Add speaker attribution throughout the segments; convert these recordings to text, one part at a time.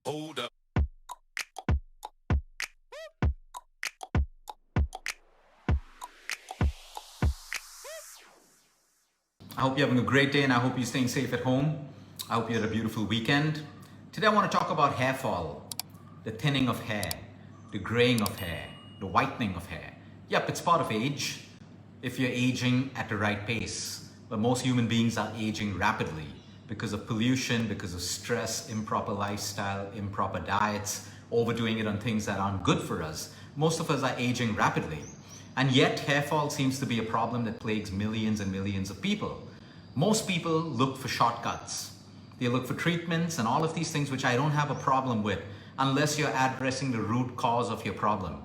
Speaker 1: Hold up.
Speaker 2: I hope you're having a great day and I hope you're staying safe at home. I hope you had a beautiful weekend. Today I want to talk about hair fall, the thinning of hair, the graying of hair, the whitening of hair. Yep, it's part of age if you're aging at the right pace. But most human beings are aging rapidly because of pollution, because of stress, improper lifestyle, improper diets, overdoing it on things that aren't good for us. Most of us are aging rapidly. And yet, hair fall seems to be a problem that plagues millions and millions of people. Most people look for shortcuts. They look for treatments and all of these things, which I don't have a problem with, unless you're addressing the root cause of your problem.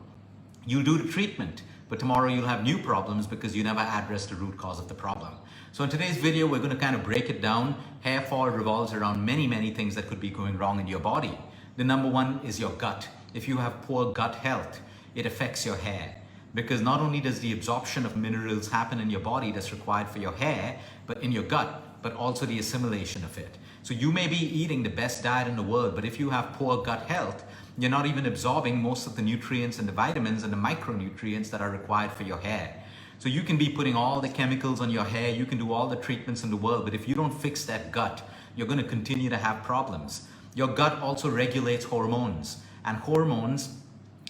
Speaker 2: You'll do the treatment, but tomorrow you'll have new problems because you never addressed the root cause of the problem. So in today's video, we're going to kind of break it down. Hair fall revolves around many things that could be going wrong in your body. The number one is your gut. If you have poor gut health, it affects your hair. Because not only does the absorption of minerals happen in your body that's required for your hair, but in your gut, but also the assimilation of it. So you may be eating the best diet in the world, but if you have poor gut health, you're not even absorbing most of the nutrients and the vitamins and the micronutrients that are required for your hair. So you can be putting all the chemicals on your hair, you can do all the treatments in the world, but if you don't fix that gut, you're going to continue to have problems. Your gut also regulates hormones, and hormones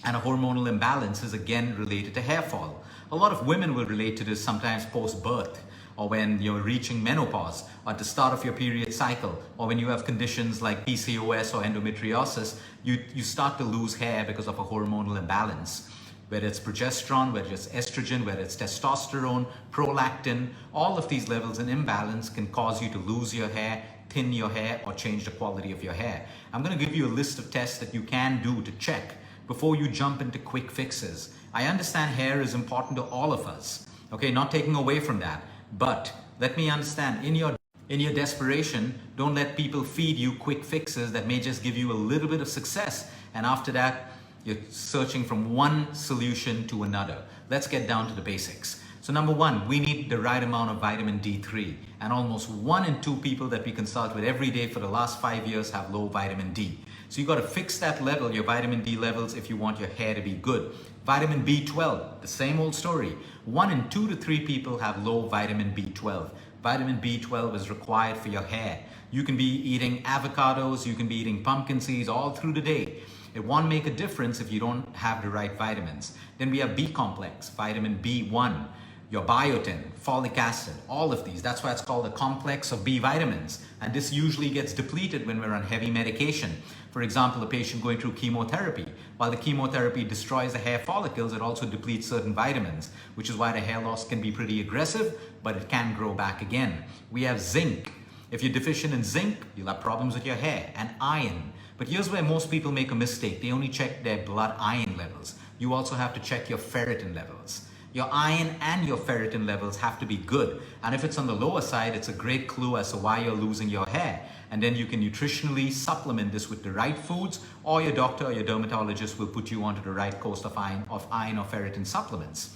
Speaker 2: and a hormonal imbalance is again related to hair fall. A lot of women will relate to this sometimes post-birth, or when you're reaching menopause, or at the start of your period cycle, or when you have conditions like PCOS or endometriosis, you start to lose hair because of a hormonal imbalance. Whether it's progesterone, whether it's estrogen, whether it's testosterone, prolactin, all of these levels in imbalance can cause you to lose your hair, thin your hair, or change the quality of your hair. I'm going to give you a list of tests that you can do to check before you jump into quick fixes. I understand hair is important to all of us, okay, not taking away from that, but let me understand, in your desperation, don't let people feed you quick fixes that may just give you a little bit of success, and after that, you're searching from one solution to another. Let's get down to the basics. So number one, we need the right amount of vitamin D3, and almost 1 in 2 people that we consult with every day for the last 5 years have low vitamin D. So you got to fix that level, your vitamin D levels, if you want your hair to be good. Vitamin B12, the same old story. 1 in 2 to 3 people have low vitamin B12. Vitamin B12 is required for your hair. You can be eating avocados, you can be eating pumpkin seeds all through the day. It won't make a difference if you don't have the right vitamins. Then we have B complex, vitamin B1, your biotin, folic acid, all of these. That's why it's called a complex of B vitamins. And this usually gets depleted when we're on heavy medication. For example, a patient going through chemotherapy. While the chemotherapy destroys the hair follicles, it also depletes certain vitamins, which is why the hair loss can be pretty aggressive, but it can grow back again. We have zinc. If you're deficient in zinc, you'll have problems with your hair. And iron. But here's where most people make a mistake. They only check their blood iron levels. You also have to check your ferritin levels. Your iron and your ferritin levels have to be good. And if it's on the lower side, it's a great clue as to why you're losing your hair. And then you can nutritionally supplement this with the right foods, or your doctor or your dermatologist will put you onto the right course of iron or ferritin supplements.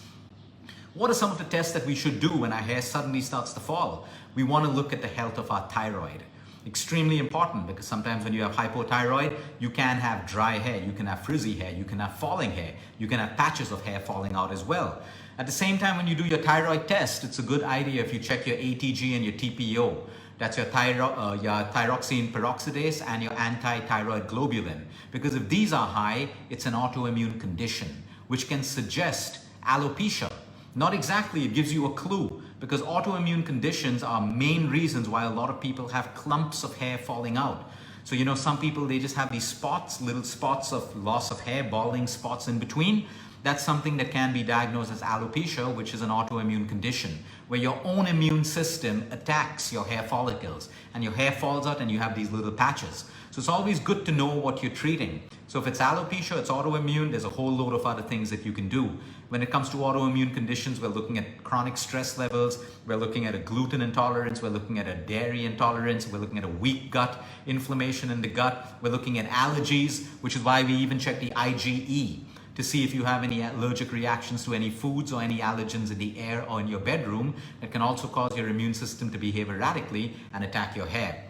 Speaker 2: What are some of the tests that we should do when our hair suddenly starts to fall? We want to look at the health of our thyroid. Extremely important, because sometimes when you have hypothyroid, you can have dry hair, you can have frizzy hair, you can have falling hair, you can have patches of hair falling out as well. At the same time, when you do your thyroid test, it's a good idea if you check your ATG and your TPO. That's your thyroxine peroxidase and your anti-thyroid globulin. Because if these are high, it's an autoimmune condition, which can suggest alopecia. Not exactly, it gives you a clue, because autoimmune conditions are main reasons why a lot of people have clumps of hair falling out. So, you know, some people, they just have these spots, little spots of loss of hair, balding spots in between. That's something that can be diagnosed as alopecia, which is an autoimmune condition, where your own immune system attacks your hair follicles and your hair falls out and you have these little patches. So it's always good to know what you're treating. So if it's alopecia, it's autoimmune, there's a whole load of other things that you can do. When it comes to autoimmune conditions, we're looking at chronic stress levels, we're looking at a gluten intolerance, we're looking at a dairy intolerance, we're looking at a weak gut, inflammation in the gut, we're looking at allergies, which is why we even check the IgE. to see if you have any allergic reactions to any foods or any allergens in the air or in your bedroom that can also cause your immune system to behave erratically and attack your hair.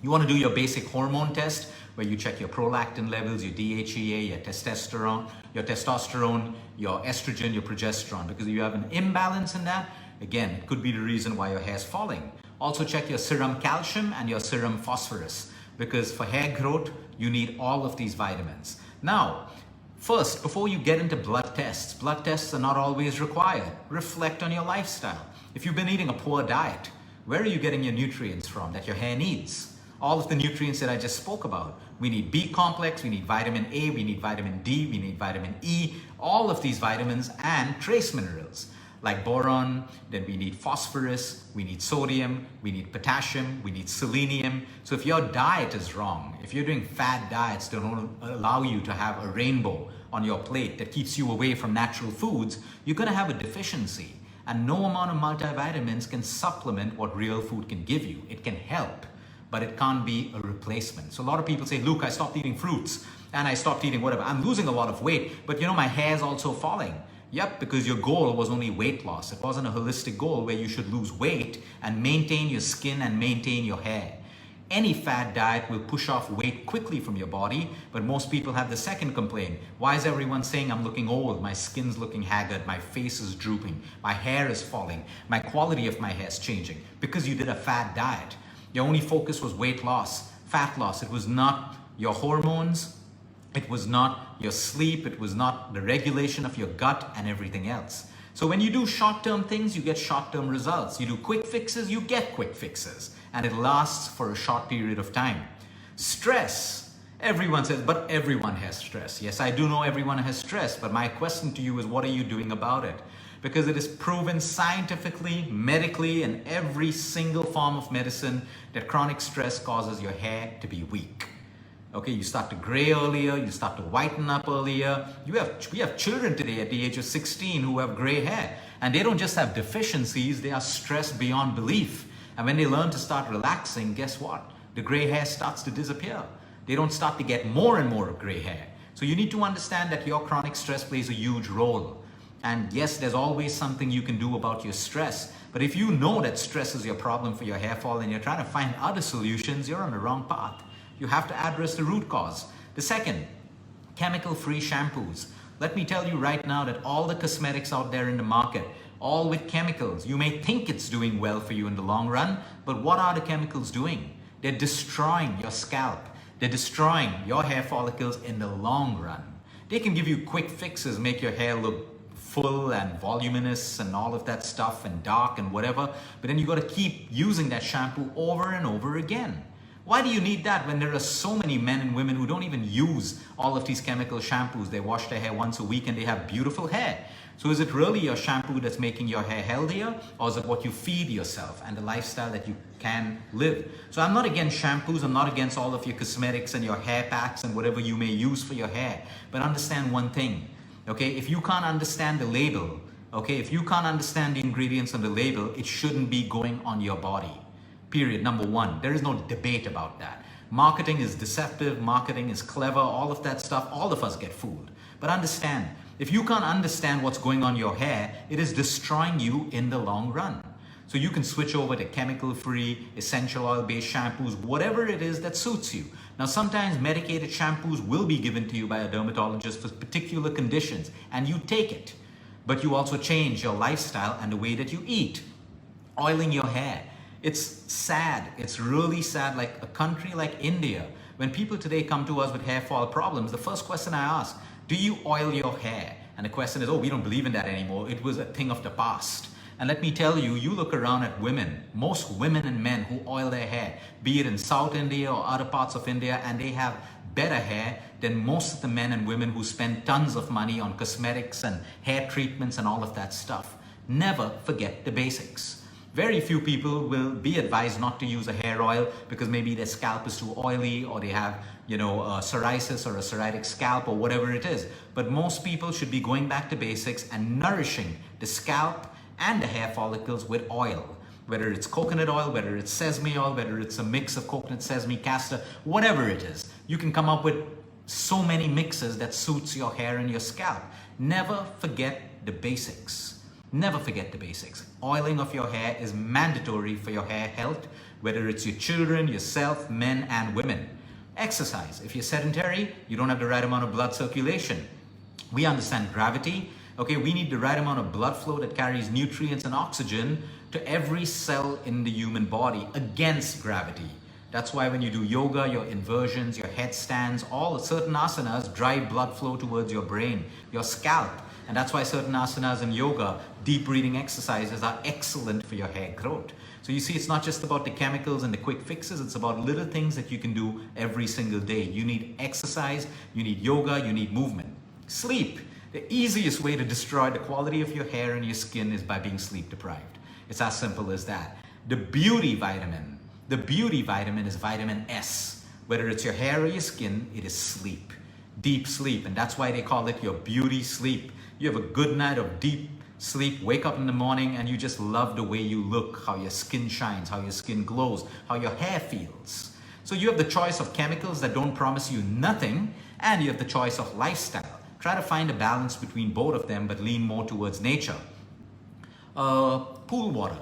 Speaker 2: You want to do your basic hormone test where you check your prolactin levels, your DHEA, your testosterone, your estrogen, your progesterone, because if you have an imbalance in that, again, it could be the reason why your hair is falling. Also check your serum calcium and your serum phosphorus, because for hair growth, you need all of these vitamins. Now, first, before you get into blood tests are not always required. Reflect on your lifestyle. If you've been eating a poor diet, where are you getting your nutrients from that your hair needs? All of the nutrients that I just spoke about. We need B complex, we need vitamin A, we need vitamin D, we need vitamin E, all of these vitamins and trace minerals like boron, then we need phosphorus, we need sodium, we need potassium, we need selenium. So if your diet is wrong, if you're doing fad diets that don't allow you to have a rainbow on your plate that keeps you away from natural foods, you're gonna have a deficiency. And no amount of multivitamins can supplement what real food can give you. It can help, but it can't be a replacement. So a lot of people say, Luke, I stopped eating fruits and I stopped eating whatever. I'm losing a lot of weight, but my hair is also falling. Yep, because your goal was only weight loss. It wasn't a holistic goal where you should lose weight and maintain your skin and maintain your hair. Any fad diet will push off weight quickly from your body, but most people have the second complaint. Why is everyone saying I'm looking old? My skin's looking haggard, my face is drooping, my hair is falling, my quality of my hair is changing. Because you did a fad diet. Your only focus was weight loss, fat loss. It was not your hormones. It was not your sleep, it was not the regulation of your gut and everything else. So when you do short-term things, you get short-term results. You do quick fixes, you get quick fixes. And it lasts for a short period of time. Stress. Everyone says, but everyone has stress. Yes, I do know everyone has stress, but my question to you is, what are you doing about it? Because it is proven scientifically, medically, in every single form of medicine that chronic stress causes your hair to be weak. Okay, you start to gray earlier, you start to whiten up earlier. We have children today at the age of 16 who have gray hair, and they don't just have deficiencies, they are stressed beyond belief. And when they learn to start relaxing, guess what? The gray hair starts to disappear. They don't start to get more and more gray hair. So you need to understand that your chronic stress plays a huge role. And yes, there's always something you can do about your stress. But if you know that stress is your problem for your hair fall and you're trying to find other solutions, you're on the wrong path. You have to address the root cause. The second, chemical-free shampoos. Let me tell you right now that all the cosmetics out there in the market, all with chemicals, you may think it's doing well for you in the long run, but what are the chemicals doing? They're destroying your scalp. They're destroying your hair follicles in the long run. They can give you quick fixes, make your hair look full and voluminous and all of that stuff and dark and whatever, but then you got to keep using that shampoo over and over again. Why do you need that when there are so many men and women who don't even use all of these chemical shampoos? They wash their hair once a week and they have beautiful hair. So is it really your shampoo that's making your hair healthier, or is it what you feed yourself and the lifestyle that you can live? So I'm not against shampoos, I'm not against all of your cosmetics and your hair packs and whatever you may use for your hair. But understand one thing, okay? If you can't understand the label, okay, if you can't understand the ingredients on the label, it shouldn't be going on your body. Period, number one. There is no debate about that. Marketing is deceptive, marketing is clever, all of that stuff, all of us get fooled. But understand, if you can't understand what's going on in your hair, it is destroying you in the long run. So you can switch over to chemical-free, essential oil-based shampoos, whatever it is that suits you. Now sometimes medicated shampoos will be given to you by a dermatologist for particular conditions, and you take it. But you also change your lifestyle and the way that you eat. Oiling your hair. It's sad, it's really sad, like a country like India, when people today come to us with hair fall problems, the first question I ask, do you oil your hair? And the question is, oh, we don't believe in that anymore. It was a thing of the past. And let me tell you, you look around at women, most women and men who oil their hair, be it in South India or other parts of India, and they have better hair than most of the men and women who spend tons of money on cosmetics and hair treatments and all of that stuff. Never forget the basics. Very few people will be advised not to use a hair oil because maybe their scalp is too oily or they have, psoriasis or a psoriatic scalp or whatever it is. But most people should be going back to basics and nourishing the scalp and the hair follicles with oil. Whether it's coconut oil, whether it's sesame oil, whether it's a mix of coconut, sesame, castor, whatever it is. You can come up with so many mixes that suits your hair and your scalp. Never forget the basics. Never forget the basics. Oiling of your hair is mandatory for your hair health, whether it's your children, yourself, men and women. Exercise. If you're sedentary, you don't have the right amount of blood circulation. We understand gravity. Okay, we need the right amount of blood flow that carries nutrients and oxygen to every cell in the human body against gravity. That's why when you do yoga, your inversions, your headstands, all certain asanas drive blood flow towards your brain, your scalp. And that's why certain asanas in yoga, deep breathing exercises are excellent for your hair growth. So you see, it's not just about the chemicals and the quick fixes, it's about little things that you can do every single day. You need exercise, you need yoga, you need movement. Sleep. The easiest way to destroy the quality of your hair and your skin is by being sleep deprived. It's as simple as that. The beauty vitamin is vitamin S. Whether it's your hair or your skin, it is sleep. Deep sleep, and that's why they call it your beauty sleep. You have a good night of deep sleep, wake up in the morning, and you just love the way you look, how your skin shines, how your skin glows, how your hair feels. So you have the choice of chemicals that don't promise you nothing, and you have the choice of lifestyle. Try to find a balance between both of them, but lean more towards nature. Pool water.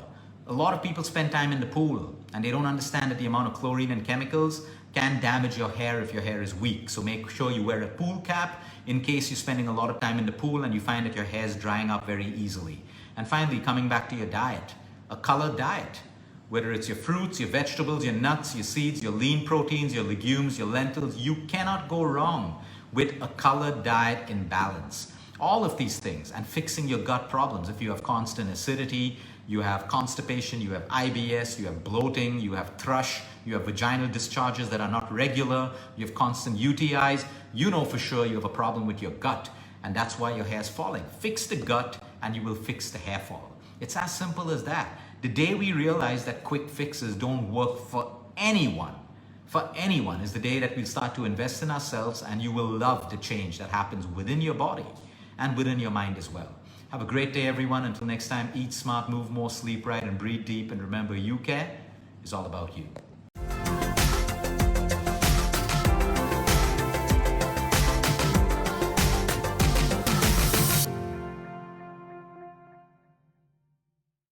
Speaker 2: A lot of people spend time in the pool and they don't understand that the amount of chlorine and chemicals can damage your hair if your hair is weak. So make sure you wear a pool cap in case you're spending a lot of time in the pool and you find that your hair is drying up very easily. And finally, coming back to your diet, a colored diet. Whether it's your fruits, your vegetables, your nuts, your seeds, your lean proteins, your legumes, your lentils, you cannot go wrong with a colored diet in balance. All of these things, and fixing your gut problems. If you have constant acidity, you have constipation, you have IBS, you have bloating, you have thrush, you have vaginal discharges that are not regular, you have constant UTIs, you know for sure you have a problem with your gut, and that's why your hair is falling. Fix the gut and you will fix the hair fall. It's as simple as that. The day we realize that quick fixes don't work for anyone is the day that we'll start to invest in ourselves, and you will love the change that happens within your body and within your mind as well. Have a great day, everyone. Until next time, eat smart, move more, sleep right, and breathe deep. And remember, you care is all about you.